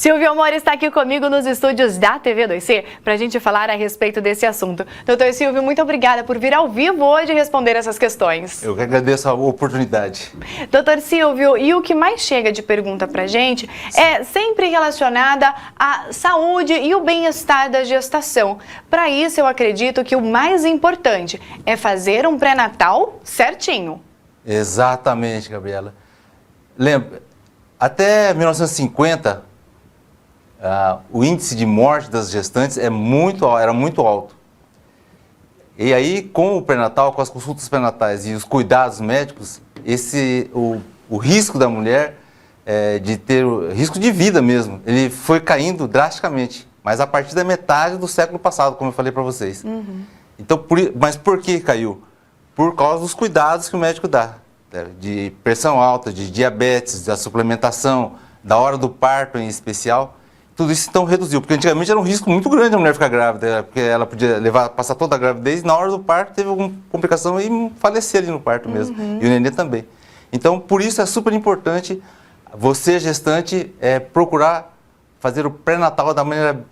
Silvio Amor está aqui comigo nos estúdios da TV2C para a gente falar a respeito desse assunto. Doutor Silvio, muito obrigada por vir ao vivo hoje responder essas questões. Eu que agradeço a oportunidade. Doutor Silvio, e o que mais chega de pergunta para a gente é sempre relacionada à saúde e o bem-estar da gestação. Para isso, eu acredito que o mais importante é fazer um pré-natal certinho. Exatamente, Gabriela. Lembra, até 1950, o índice de morte das gestantes era muito alto. E aí, com o pré-natal, com as consultas pré-natais e os cuidados médicos, o risco da mulher de ter risco de vida mesmo, ele foi caindo drasticamente, mas a partir da metade do século passado, como eu falei para vocês. Então, mas por que caiu? Por causa dos cuidados que o médico dá, de pressão alta, de diabetes, da suplementação, da hora do parto em especial. Tudo isso então reduziu, porque antigamente era um risco muito grande a mulher ficar grávida, porque ela podia passar toda a gravidez e na hora do parto teve alguma complicação e falecer ali no parto mesmo, e o nenê também. Então, por isso é super importante você, gestante, procurar fazer o pré-natal da maneira,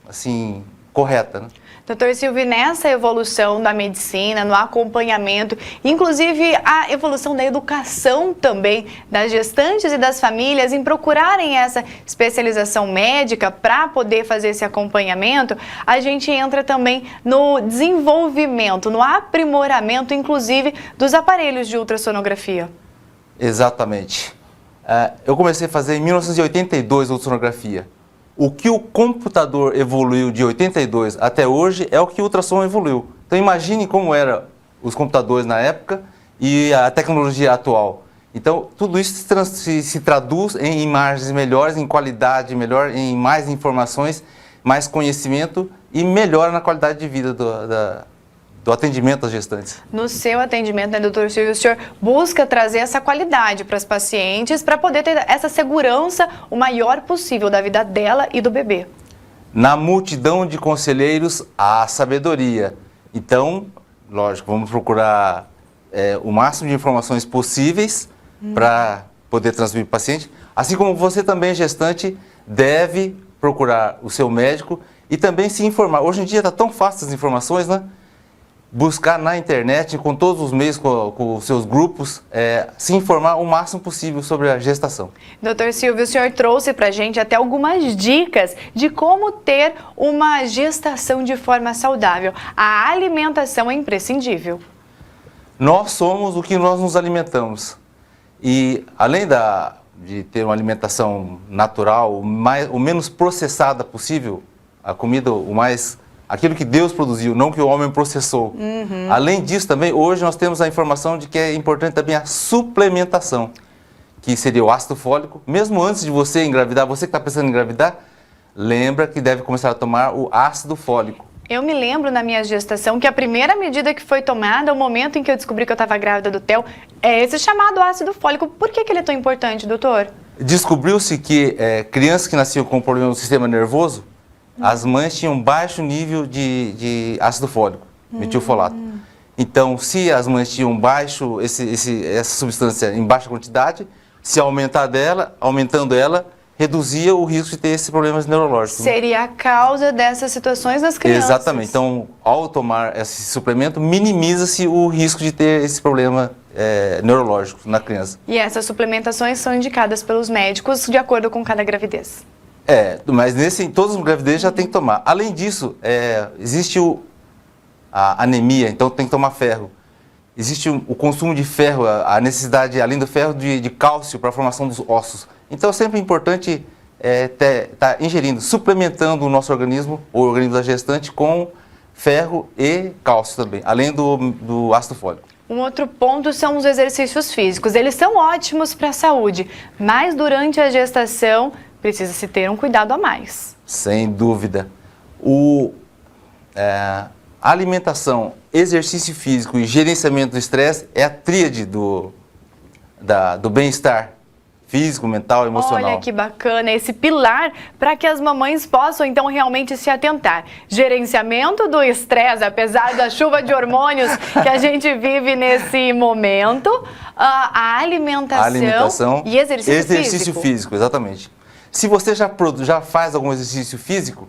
assim, correta, né? Doutor Silvio, nessa evolução da medicina, no acompanhamento, inclusive a evolução da educação também das gestantes e das famílias em procurarem essa especialização médica para poder fazer esse acompanhamento, a gente entra também no desenvolvimento, no aprimoramento, inclusive, dos aparelhos de ultrassonografia. Exatamente. Eu comecei a fazer em 1982 ultrassonografia. O que o computador evoluiu de 82 até hoje é o que o ultrassom evoluiu. Então imagine como eram os computadores na época e a tecnologia atual. Então tudo isso se traduz em imagens melhores, em qualidade melhor, em mais informações, mais conhecimento e melhora na qualidade de vida do atendimento às gestantes. No seu atendimento, né, doutor Silvio, o senhor busca trazer essa qualidade para as pacientes para poder ter essa segurança o maior possível da vida dela e do bebê. Na multidão de conselheiros, há sabedoria. Então, lógico, vamos procurar o máximo de informações possíveis para poder transmitir para o paciente. Assim como você também, gestante, deve procurar o seu médico e também se informar. Hoje em dia está tão fácil as informações, né? Buscar na internet, com todos os meios, com os seus grupos, se informar o máximo possível sobre a gestação. Doutor Silvio, o senhor trouxe para a gente até algumas dicas de como ter uma gestação de forma saudável. A alimentação é imprescindível. Nós somos o que nós nos alimentamos. E além de ter uma alimentação natural, o menos processada possível, a comida aquilo que Deus produziu, não que o homem processou. Além disso também, hoje nós temos a informação de que é importante também a suplementação, que seria o ácido fólico. Mesmo antes de você engravidar, você que está pensando em engravidar, lembra que deve começar a tomar o ácido fólico. Eu me lembro na minha gestação que a primeira medida que foi tomada, o momento em que eu descobri que eu estava grávida do Theo, é esse chamado ácido fólico. Por que ele é tão importante, doutor? Descobriu-se que crianças que nasciam com problema no sistema nervoso, as mães tinham baixo nível de ácido fólico, metilfolato. Então, se as mães tinham baixo, essa substância em baixa quantidade, se aumentando ela, reduzia o risco de ter esses problemas neurológicos. Seria a causa dessas situações nas crianças. Exatamente. Então, ao tomar esse suplemento, minimiza-se o risco de ter esse problema neurológico na criança. E essas suplementações são indicadas pelos médicos de acordo com cada gravidez. Mas em todas as gravidezes já tem que tomar. Além disso, existe a anemia, então tem que tomar ferro. Existe o consumo de ferro, a necessidade, além do ferro, de cálcio para a formação dos ossos. Então é sempre importante estar ingerindo, suplementando o nosso organismo, o organismo da gestante, com ferro e cálcio também, além do ácido fólico. Um outro ponto são os exercícios físicos. Eles são ótimos para a saúde, mas durante a gestação precisa-se ter um cuidado a mais. Sem dúvida. A alimentação, exercício físico e gerenciamento do estresse é a tríade do bem-estar físico, mental e emocional. Olha que bacana, esse pilar para que as mamães possam então realmente se atentar. Gerenciamento do estresse, apesar da chuva de hormônios que a gente vive nesse momento, a alimentação e exercício físico. Exercício físico, exatamente. Se você já faz algum exercício físico,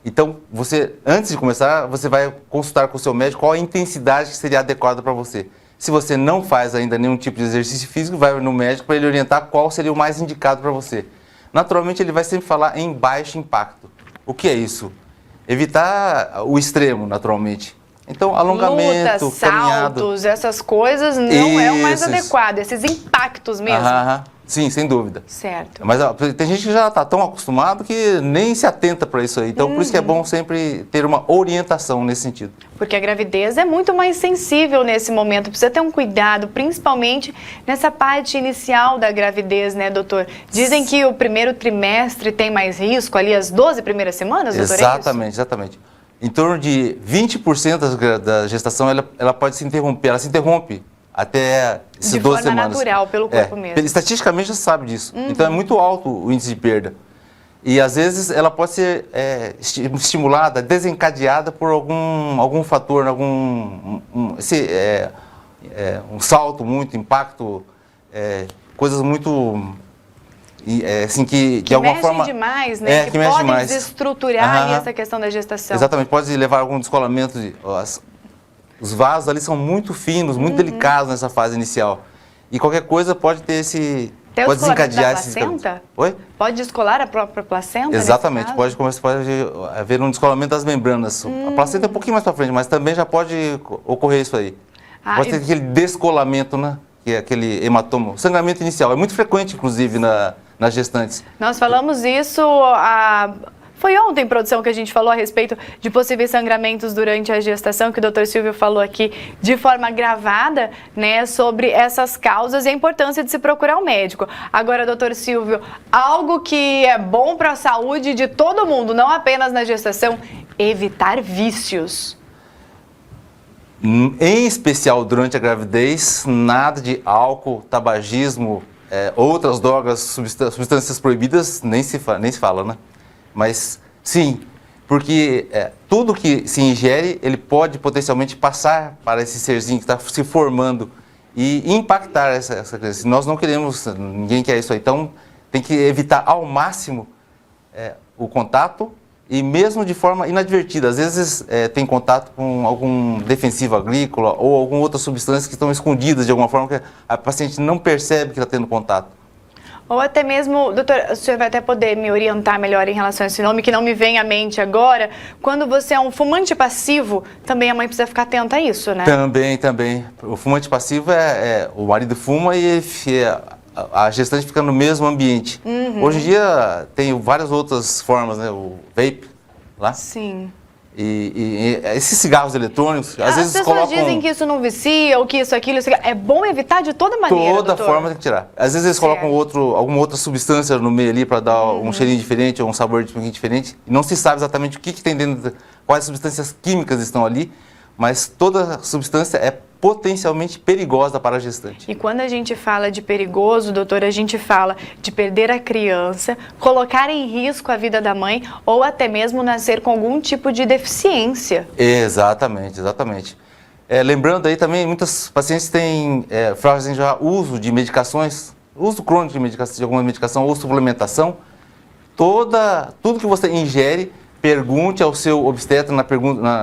então você, antes de começar, você vai consultar com o seu médico qual a intensidade que seria adequada para você. Se você não faz ainda nenhum tipo de exercício físico, vai no médico para ele orientar qual seria o mais indicado para você. Naturalmente, ele vai sempre falar em baixo impacto. O que é isso? Evitar o extremo, naturalmente. Então, alongamento, lutas, caminhada. saltos, essas coisas não é o mais adequado, esses impactos mesmo. Sim, sem dúvida. Certo. Mas ó, tem gente que já está tão acostumado que nem se atenta para isso aí. Então, por isso que é bom sempre ter uma orientação nesse sentido. Porque a gravidez é muito mais sensível nesse momento. Precisa ter um cuidado, principalmente nessa parte inicial da gravidez, né, doutor? Dizem que o primeiro trimestre tem mais risco, ali as 12 primeiras semanas, doutor? Exatamente, exatamente. Em torno de 20% da gestação, ela pode se interromper. Ela se interrompe até essas 12 semanas. De forma natural, pelo corpo mesmo. Estatisticamente já se sabe disso. Então é muito alto o índice de perda. E às vezes ela pode ser estimulada, desencadeada por algum fator, um salto muito, impacto, coisas muito... assim, que de alguma forma demais, né? Que podem desestruturar ali essa questão da gestação. Exatamente, pode levar a algum descolamento. Os vasos ali são muito finos, muito delicados nessa fase inicial. E qualquer coisa pode ter pode desencadear esse... placenta? Oi? Pode descolar a própria placenta? Exatamente, pode haver um descolamento das membranas. A placenta é um pouquinho mais para frente, mas também já pode ocorrer isso aí. Pode ter aquele descolamento, né? Que é aquele hematoma. O sangramento inicial é muito frequente, inclusive, nas gestantes. Nós falamos isso foi ontem, produção, que a gente falou a respeito de possíveis sangramentos durante a gestação, que o Dr. Silvio falou aqui de forma gravada, né, sobre essas causas e a importância de se procurar um médico. Agora, Dr. Silvio, algo que é bom para a saúde de todo mundo, não apenas na gestação, evitar vícios. Em especial durante a gravidez, nada de álcool, tabagismo, outras drogas, substâncias proibidas, nem se fala, né? Mas sim, porque tudo que se ingere, ele pode potencialmente passar para esse serzinho que está se formando e impactar essa criança. Nós não queremos, ninguém quer isso aí, então tem que evitar ao máximo o contato e mesmo de forma inadvertida. Às vezes tem contato com algum defensivo agrícola ou alguma outra substância que estão escondidas de alguma forma que a paciente não percebe que está tendo contato. Ou até mesmo, doutor, o senhor vai até poder me orientar melhor em relação a esse nome, que não me vem à mente agora. Quando você é um fumante passivo, também a mãe precisa ficar atenta a isso, né? Também. O fumante passivo o marido fuma e a gestante fica no mesmo ambiente. Hoje em dia tem várias outras formas, né? O vape lá. Sim. E esses cigarros eletrônicos, às vezes colocam... As pessoas dizem que isso não vicia, ou que isso, aquilo... É bom evitar de toda maneira, Toda forma tem que tirar. Às vezes eles colocam alguma outra substância no meio ali para dar um cheirinho diferente ou um sabor diferente. E não se sabe exatamente o que tem dentro, quais substâncias químicas estão ali, mas toda substância é potencialmente perigosa para a gestante. E quando a gente fala de perigoso, doutor, a gente fala de perder a criança, colocar em risco a vida da mãe ou até mesmo nascer com algum tipo de deficiência. Exatamente. Lembrando aí também, muitas pacientes fazem já uso de medicações, uso crônico de alguma medicação ou suplementação. Tudo que você ingere, pergunte ao seu obstetra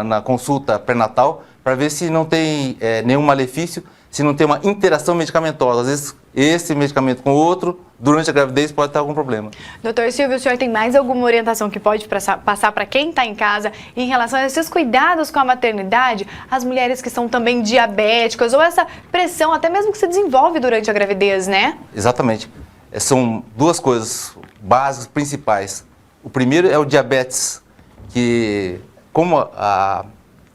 na consulta pré-natal para ver se não tem nenhum malefício, se não tem uma interação medicamentosa. Às vezes, esse medicamento com o outro, durante a gravidez, pode ter algum problema. Doutor Silvio, o senhor tem mais alguma orientação que pode passar para quem está em casa em relação a esses cuidados com a maternidade, as mulheres que são também diabéticas, ou essa pressão até mesmo que se desenvolve durante a gravidez, né? Exatamente. São duas coisas básicas, principais. O primeiro é o diabetes, que como a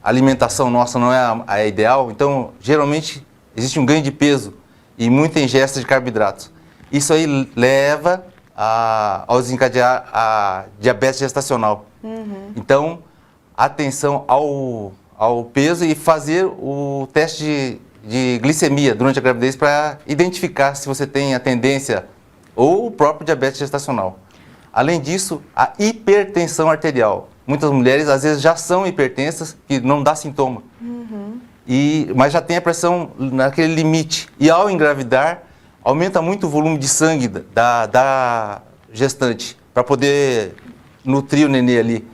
alimentação nossa não é a ideal, então geralmente existe um ganho de peso e muita ingesta de carboidratos. Isso aí leva ao desencadear a diabetes gestacional. Então, atenção ao peso e fazer o teste de glicemia durante a gravidez para identificar se você tem a tendência ou o próprio diabetes gestacional. Além disso, a hipertensão arterial. Muitas mulheres, às vezes, já são hipertensas e não dá sintoma. Mas já tem a pressão naquele limite. E ao engravidar, aumenta muito o volume de sangue da gestante. para poder nutrir o nenê ali.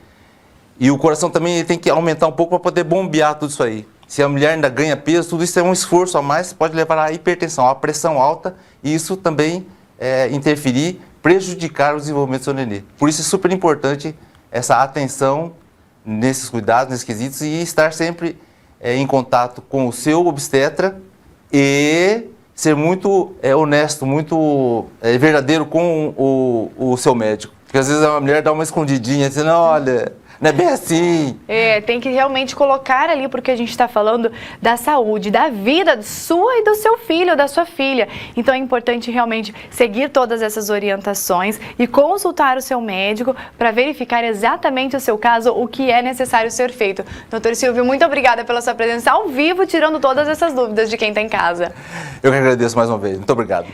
E o coração também tem que aumentar um pouco para poder bombear tudo isso aí. Se a mulher ainda ganha peso, tudo isso é um esforço a mais, pode levar à hipertensão, à pressão alta, e isso também interferir, prejudicar o desenvolvimento do seu nenê. Por isso é super importante essa atenção nesses cuidados, nesses quesitos, e estar sempre em contato com o seu obstetra e ser muito honesto, muito verdadeiro com o seu médico. Porque às vezes a mulher dá uma escondidinha, dizendo, olha, não é bem assim. Tem que realmente colocar ali, porque a gente está falando da saúde, da vida sua e do seu filho, da sua filha. Então é importante realmente seguir todas essas orientações e consultar o seu médico para verificar exatamente o seu caso, o que é necessário ser feito. Doutor Silvio, muito obrigada pela sua presença ao vivo, tirando todas essas dúvidas de quem está em casa. Eu que agradeço mais uma vez. Muito obrigado.